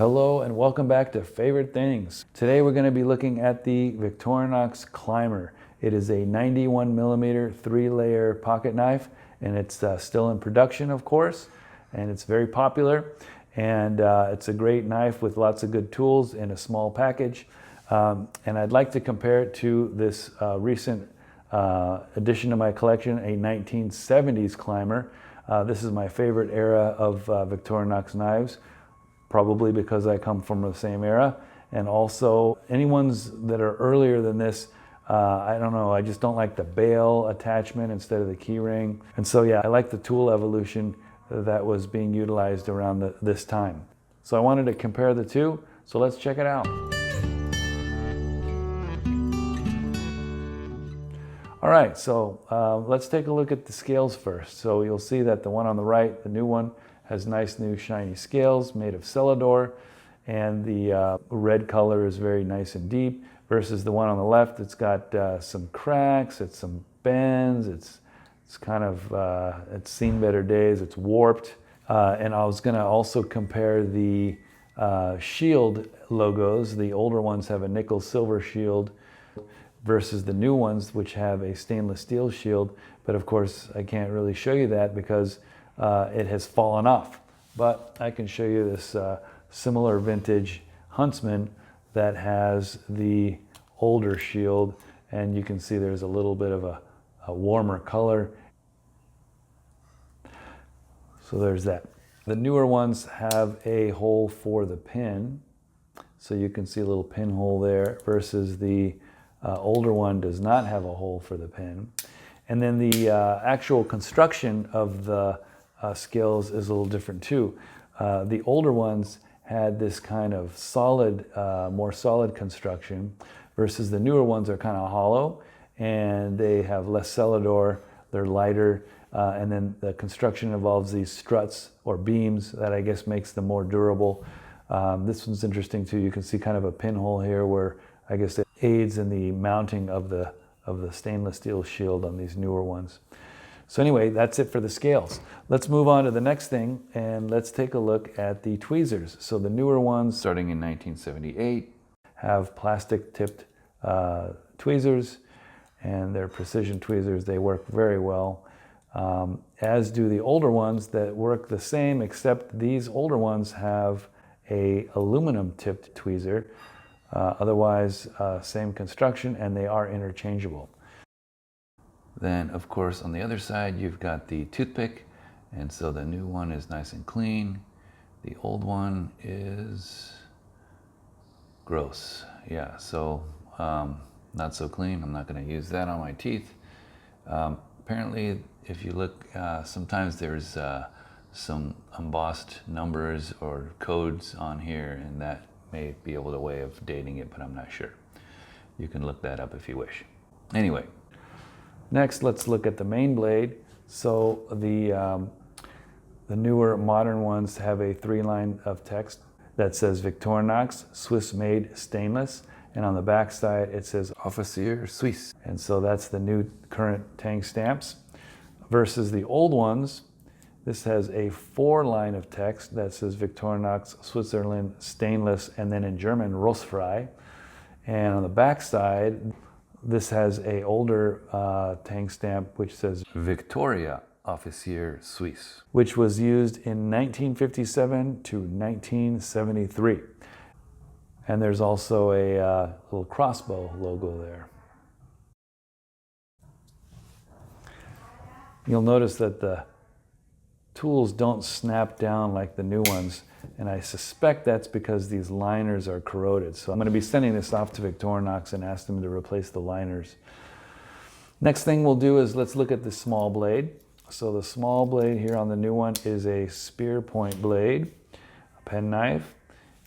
Hello and welcome back to Favorite Things. Today we're going to be looking at the Victorinox Climber. It is a 91mm 3-layer pocket knife, and it's still in production, of course, and it's very popular. And it's a great knife with lots of good tools in a small package. And I'd like to compare it to this recent addition to my collection, a 1970s climber. This is my favorite era of Victorinox knives, probably because I come from the same era. And also any ones that are earlier than this, I don't know, I just don't like the bail attachment instead of the key ring. And so yeah, I like the tool evolution that was being utilized around this time. So I wanted to compare the two, so let's check it out. All right, so let's take a look at the scales first. So you'll see that the one on the right, the new one, has nice new shiny scales made of Celador, and the red color is very nice and deep, versus the one on the left. It's got some cracks, it's some bends, it's kind of, it's seen better days, it's warped. And I was gonna also compare the shield logos. The older ones have a nickel silver shield versus the new ones, which have a stainless steel shield. But of course, I can't really show you that because it has fallen off. But I can show you this similar vintage Huntsman that has the older shield, and you can see there's a little bit of a warmer color. So there's that. The newer ones have a hole for the pin, so you can see a little pinhole there, versus the older one does not have a hole for the pin. And then the actual construction of the scales is a little different too. The older ones had this kind of solid, more solid construction, versus the newer ones are kind of hollow, and they have less Celador, they're lighter, and then the construction involves these struts or beams that I guess makes them more durable. This one's interesting too. You can see kind of a pinhole here where I guess it aids in the mounting of the stainless steel shield on these newer ones. So anyway, that's it for the scales. Let's move on to the next thing, and let's take a look at the tweezers. So the newer ones, starting in 1978, have plastic tipped tweezers, and they're precision tweezers. They work very well, as do the older ones that work the same, except these older ones have a aluminum tipped tweezer. Otherwise, same construction, and they are interchangeable. Then, of course, on the other side, you've got the toothpick, and so the new one is nice and clean. The old one is gross. Yeah, so not so clean. I'm not going to use that on my teeth. Apparently, if you look, sometimes there's some embossed numbers or codes on here, and that may be able to way of dating it, but I'm not sure. You can look that up if you wish. Anyway. Next, let's look at the main blade. So the newer modern ones have a 3-line of text that says Victorinox, Swiss-made stainless, and on the back side it says Officier Suisse. And so that's the new current Tang stamps. Versus the old ones, this has a 4-line of text that says Victorinox, Switzerland, stainless, and then in German, Rostfrei. And on the back side, this has a older Tang stamp which says Victoria Officier Suisse, which was used in 1957 to 1973. And there's also a little crossbow logo there. You'll notice that the tools don't snap down like the new ones, and I suspect that's because these liners are corroded. So I'm going to be sending this off to Victorinox and ask them to replace the liners. Next thing we'll do is let's look at the small blade. So the small blade here on the new one is a spear point blade, a penknife,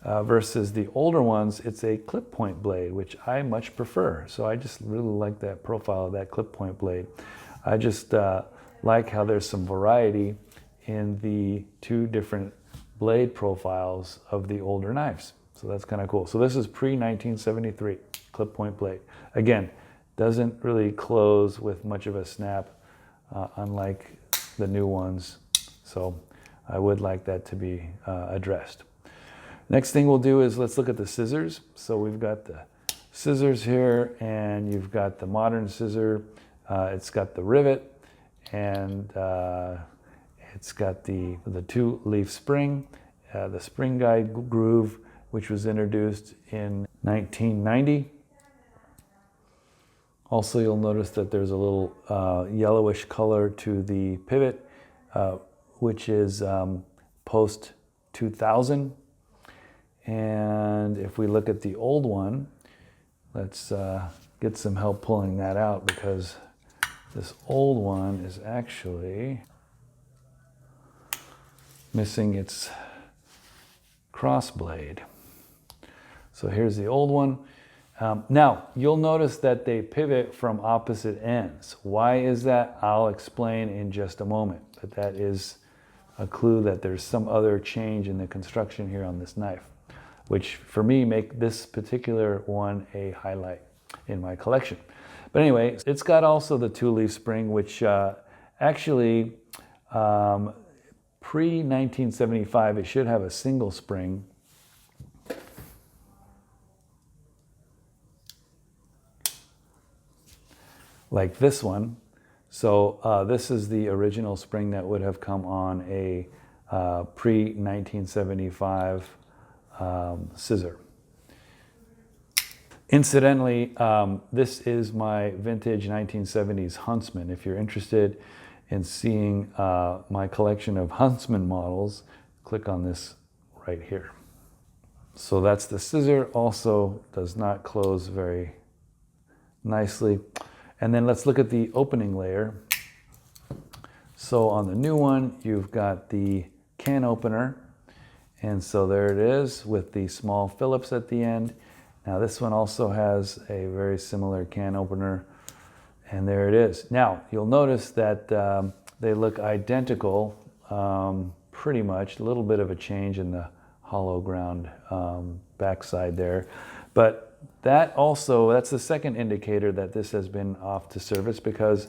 versus the older ones, it's a clip point blade, which I much prefer. So I just really like that profile of that clip point blade. I just like how there's some variety in the two different blade profiles of the older knives. So that's kind of cool. So this is pre-1973 clip point blade. Again, doesn't really close with much of a snap, unlike the new ones. So I would like that to be addressed. Next thing we'll do is let's look at the scissors. So we've got the scissors here, and you've got the modern scissor. It's got the rivet, and it's got the two-leaf spring, the spring guide groove, which was introduced in 1990. Also, you'll notice that there's a little yellowish color to the pivot, which is post 2000. And if we look at the old one, let's get some help pulling that out, because this old one is actually missing its cross blade. So here's the old one. Now, you'll notice that they pivot from opposite ends. Why is that? I'll explain in just a moment, but that is a clue that there's some other change in the construction here on this knife, which for me make this particular one a highlight in my collection. But anyway, it's got also the two-leaf spring, which actually pre-1975, it should have a single spring. Like this one. So this is the original spring that would have come on a pre-1975 scissor. Incidentally, this is my vintage 1970s Huntsman. If you're interested in seeing my collection of Huntsman models, click on this right here. So that's the scissor. Also does not close very nicely. And then let's look at the opening layer. So on the new one, you've got the can opener. And so there it is with the small Phillips at the end. Now this one also has a very similar can opener. And there it is. Now you'll notice that they look identical, pretty much. A little bit of a change in the hollow ground backside there. But that's the second indicator that this has been off to service, because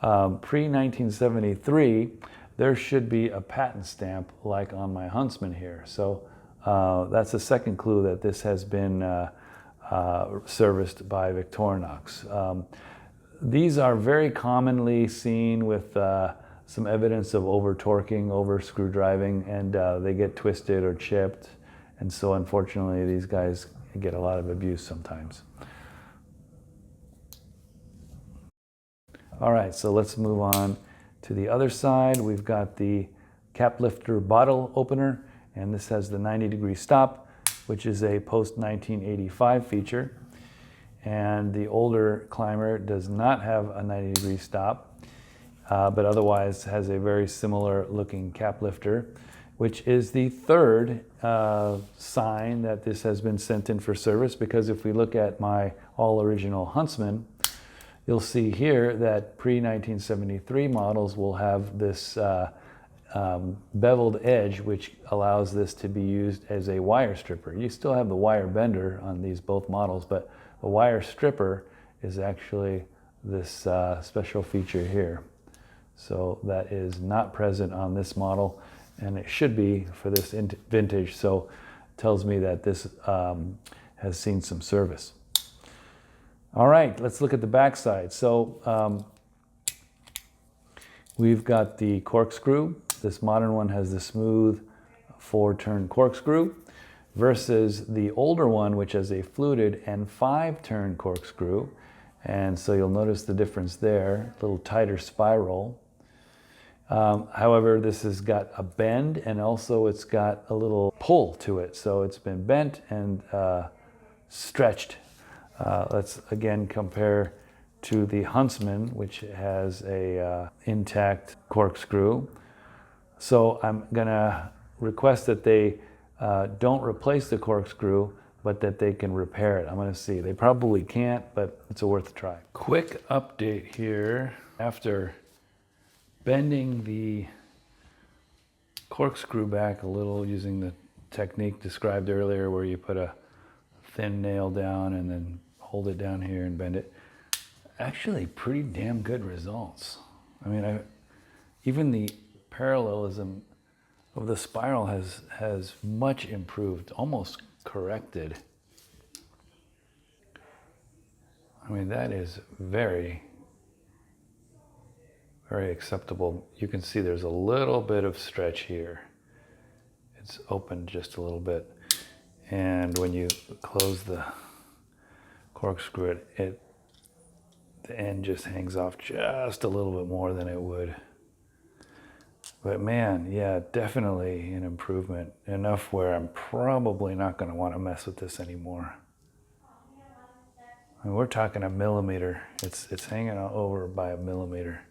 pre-1973, there should be a patent stamp like on my Huntsman here. So that's the second clue that this has been serviced by Victorinox. These are very commonly seen with some evidence of over-torquing, over-screw driving, and they get twisted or chipped. And so unfortunately, these guys get a lot of abuse sometimes. All right, so let's move on to the other side. We've got the cap lifter bottle opener, and this has the 90-degree stop, which is a post-1985 feature. And the older climber does not have a 90-degree stop, but otherwise has a very similar looking cap lifter, which is the third sign that this has been sent in for service, because if we look at my all-original Huntsman, you'll see here that pre-1973 models will have this beveled edge, which allows this to be used as a wire stripper. You still have the wire bender on these both models, but the wire stripper is actually this special feature here. So that is not present on this model, and it should be for this vintage, so it tells me that this has seen some service. All right, let's look at the backside. So we've got the corkscrew. This modern one has the smooth 4-turn corkscrew versus the older one, which has a fluted and 5-turn corkscrew. And so you'll notice the difference there, a little tighter spiral. However, this has got a bend, and also it's got a little pull to it. So it's been bent and stretched. Let's again compare to the Huntsman, which has a intact corkscrew. So I'm gonna request that they don't replace the corkscrew, but that they can repair it. I'm gonna see. They probably can't, but it's worth a try. Quick update here. After bending the corkscrew back a little using the technique described earlier, where you put a thin nail down and then hold it down here and bend it, actually pretty damn good results. I mean, even the parallelism, the spiral has much improved, almost corrected. I mean, that is very, very acceptable. You can see there's a little bit of stretch here. It's opened just a little bit. And when you close the corkscrew, the end just hangs off just a little bit more than it would. But man, yeah, definitely an improvement. Enough where I'm probably not going to want to mess with this anymore. I mean, we're talking a millimeter. It's hanging over by a millimeter.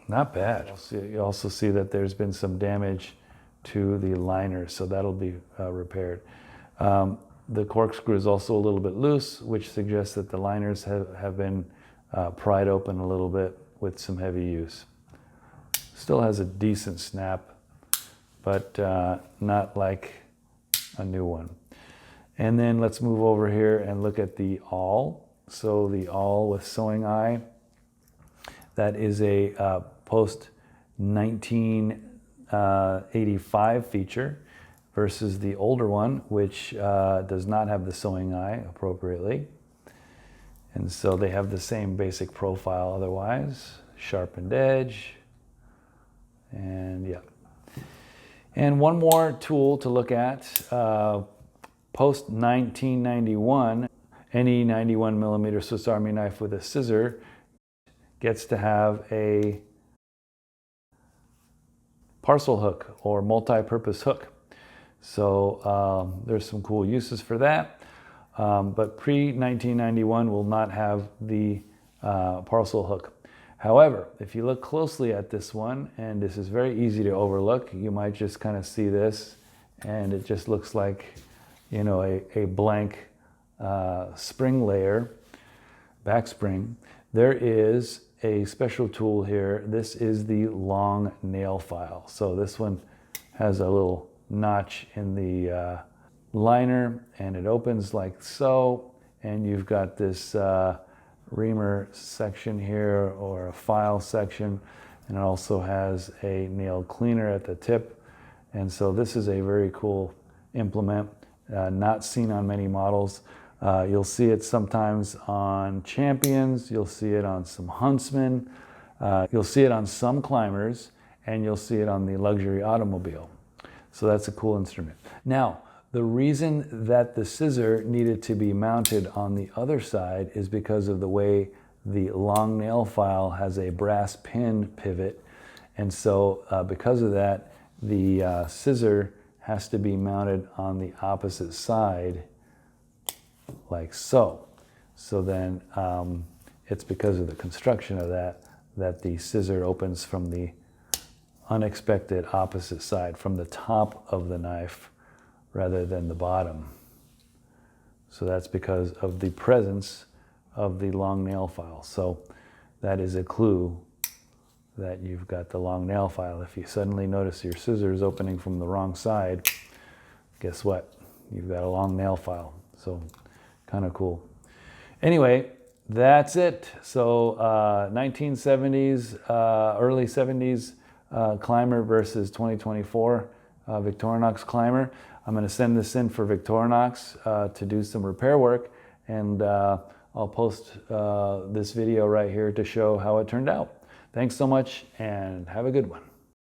Not bad. You also see that there's been some damage to the liner, so that'll be repaired. The corkscrew is also a little bit loose, which suggests that the liners have been pried open a little bit with some heavy use. Still has a decent snap, but not like a new one. And then let's move over here and look at the awl. So the awl with sewing eye, that is a post 1985 feature versus the older one, which does not have the sewing eye appropriately. And so they have the same basic profile otherwise, sharpened edge, and yeah. And one more tool to look at, post 1991, any 91 millimeter Swiss Army knife with a scissor gets to have a parcel hook or multi-purpose hook. So there's some cool uses for that. But pre-1991 will not have the parcel hook. However, if you look closely at this one, and this is very easy to overlook, you might just kind of see this, and it just looks like, you know, a blank spring layer, back spring. There is a special tool here. This is the long nail file. So this one has a little notch in the liner, and it opens like so, and you've got this reamer section here, or a file section, and it also has a nail cleaner at the tip. And so this is a very cool implement, not seen on many models. You'll see it sometimes on Champions, you'll see it on some Huntsmen, you'll see it on some climbers, and you'll see it on the luxury automobile. So that's a cool instrument. Now, the reason that the scissor needed to be mounted on the other side is because of the way the long nail file has a brass pin pivot. And so because of that, the scissor has to be mounted on the opposite side, like so. So then it's because of the construction of that the scissor opens from the unexpected opposite side, from the top of the knife rather than the bottom. So that's because of the presence of the long nail file. So that is a clue that you've got the long nail file. If you suddenly notice your scissors opening from the wrong side, guess what? You've got a long nail file. So kind of cool. Anyway, that's it. So 1970s, early 70s climber versus 2024 Victorinox climber. I'm going to send this in for Victorinox to do some repair work, and I'll post this video right here to show how it turned out. Thanks so much, and have a good one.